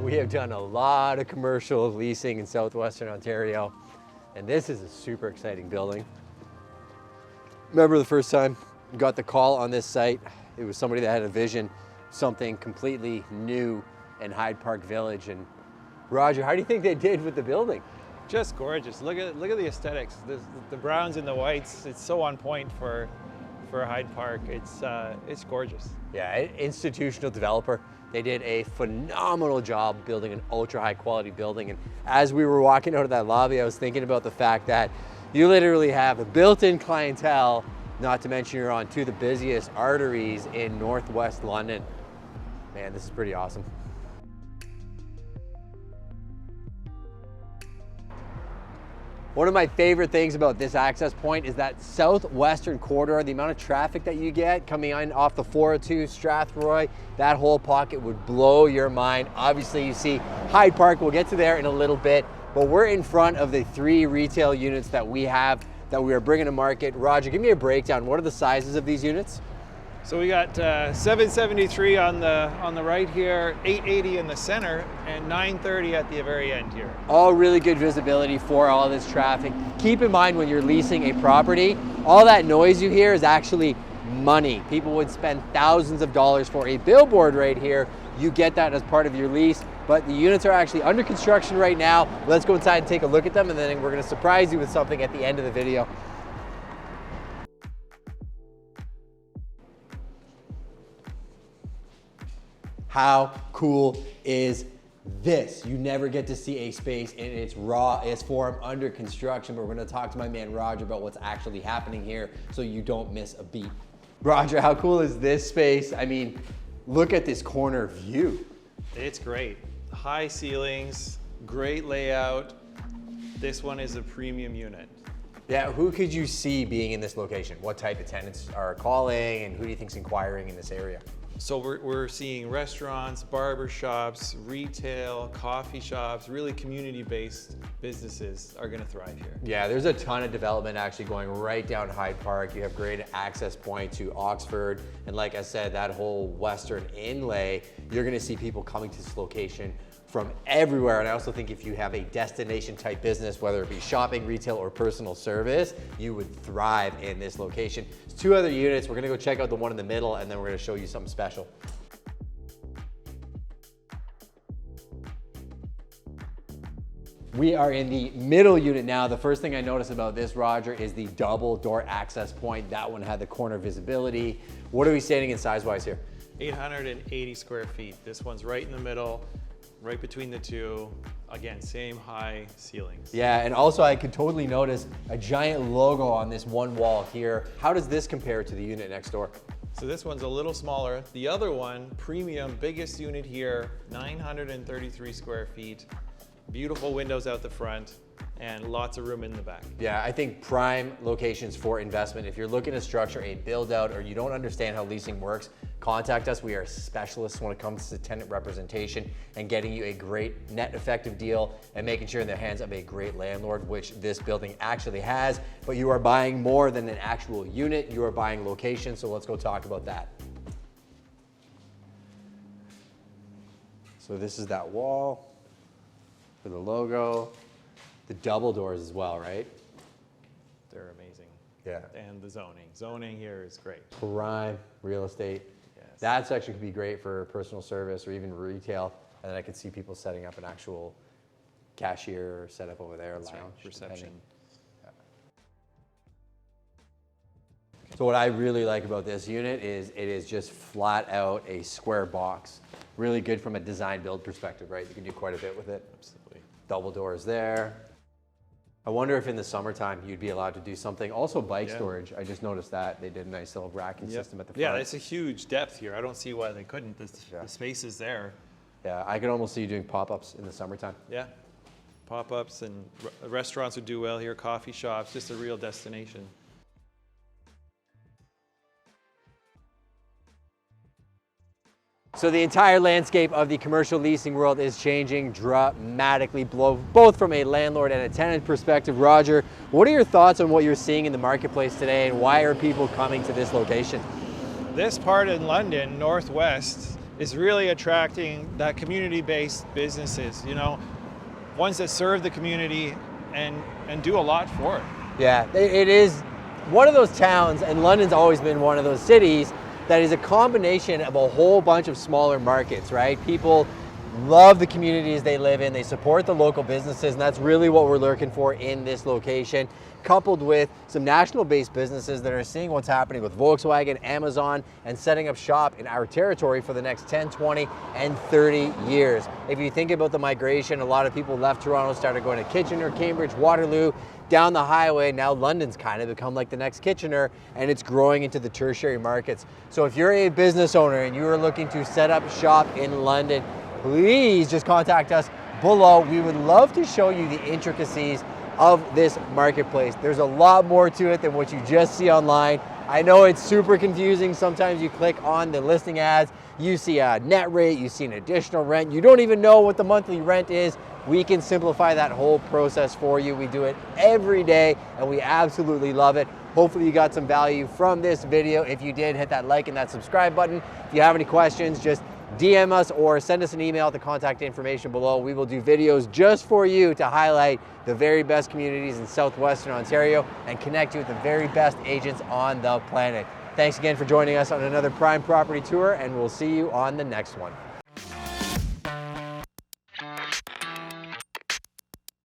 we have done a lot of commercial leasing in southwestern Ontario, and this is a super exciting building. Remember the first time we got the call on this site, it was somebody that had a vision, something completely new in Hyde Park Village. And Roger, how do you think they did with the building? Just gorgeous. Look at the aesthetics. The browns and the whites. It's so on point for Hyde Park. It's gorgeous. Yeah, institutional developer. They did a phenomenal job building an ultra high quality building. And as we were walking out of that lobby, I was thinking about the fact that you literally have a built-in clientele, not to mention you're on two of the busiest arteries in Northwest London. Man, this is pretty awesome. One of my favorite things about this access point is that southwestern corridor, the amount of traffic that you get coming in off the 402 Strathroy, that whole pocket would blow your mind. Obviously you see Hyde Park, we'll get to there in a little bit, but we're in front of the 3 retail units that we have that we are bringing to market. Roger, give me a breakdown. What are the sizes of these units? So we got 773 on the right here, 880 in the center, and 930 at the very end here. All really good visibility for all this traffic. Keep in mind when you're leasing a property, all that noise you hear is actually money. People would spend thousands of dollars for a billboard right here. You get that as part of your lease, but the units are actually under construction right now. Let's go inside and take a look at them, and then we're gonna surprise you with something at the end of the video. How cool is this? You never get to see a space in its rawest form under construction, but we're gonna talk to my man Roger about what's actually happening here so you don't miss a beat. Roger, how cool is this space? I mean, look at this corner view. It's great. High ceilings, great layout. This one is a premium unit. Yeah, who could you see being in this location? What type of tenants are calling, and who do you think's inquiring in this area? So we're seeing restaurants, barber shops, retail, coffee shops, really community-based businesses are gonna thrive here. Yeah, there's a ton of development actually going right down Hyde Park. You have great access point to Oxford. And like I said, that whole western inlay, you're gonna see people coming to this location from everywhere. And I also think if you have a destination type business, whether it be shopping, retail, or personal service, you would thrive in this location. There's 2 other units. We're gonna go check out the one in the middle, and then we're gonna show you something special. We are in the middle unit now. The first thing I noticed about this, Roger, is the double door access point. That one had the corner visibility. What are we standing in size-wise here? 880 square feet. This one's right in the middle, right between the two. Again, same high ceilings. Yeah, and also I could totally notice a giant logo on this one wall here. How does this compare to the unit next door? So this one's a little smaller. The other one, premium, biggest unit here, 933 square feet. Beautiful windows out the front and lots of room in the back. Yeah, I think prime locations for investment. If you're looking to structure a build out or you don't understand how leasing works, contact us. We are specialists when it comes to tenant representation and getting you a great net effective deal and making sure in the hands of a great landlord, which this building actually has. But you are buying more than an actual unit, you are buying location. So let's go talk about that. So this is that wall for the logo. The double doors as well, right? They're amazing. Yeah. And the zoning. Zoning here is great. Prime real estate. Yes. That section could be great for personal service or even retail. And then I could see people setting up an actual cashier setup over there, That's lounge, right. Reception. Yeah. So what I really like about this unit is it is just flat out a square box. Really good from a design build perspective, right? You can do quite a bit with it. Absolutely. Double doors there. I wonder if in the summertime you'd be allowed to do something. Also bike storage. I just noticed that they did a nice little racking system at the front. Yeah, it's a huge depth here. I don't see why they couldn't. The space is there. Yeah, I could almost see you doing pop-ups in the summertime. Yeah, pop-ups and restaurants would do well here, coffee shops, just a real destination. So the entire landscape of the commercial leasing world is changing dramatically, both from a landlord and a tenant perspective. Roger, what are your thoughts on what you're seeing in the marketplace today, and why are people coming to this location? This part in London, Northwest, is really attracting that community-based businesses, you know, ones that serve the community and do a lot for it. Yeah, it is one of those towns, and London's always been one of those cities that is a combination of a whole bunch of smaller markets, right? People love the communities they live in, they support the local businesses, and that's really what we're looking for in this location, coupled with some national-based businesses that are seeing what's happening with Volkswagen, Amazon, and setting up shop in our territory for the next 10, 20, and 30 years. If you think about the migration, a lot of people left Toronto, started going to Kitchener, Cambridge, Waterloo, down the highway. Now London's kind of become like the next Kitchener, and it's growing into the tertiary markets. So if you're a business owner and you are looking to set up shop in London, please just contact us below. We would love to show you the intricacies of this marketplace. There's a lot more to it than what you just see online. I know it's super confusing. Sometimes you click on the listing ads, you see a net rate, you see an additional rent, you don't even know what the monthly rent is. We can simplify that whole process for you. We do it every day and we absolutely love it. Hopefully you got some value from this video. If you did, hit that like and that subscribe button. If you have any questions, just DM us or send us an email at the contact information below. We will do videos just for you to highlight the very best communities in Southwestern Ontario and connect you with the very best agents on the planet. Thanks again for joining us on another Prime Property Tour, and we'll see you on the next one.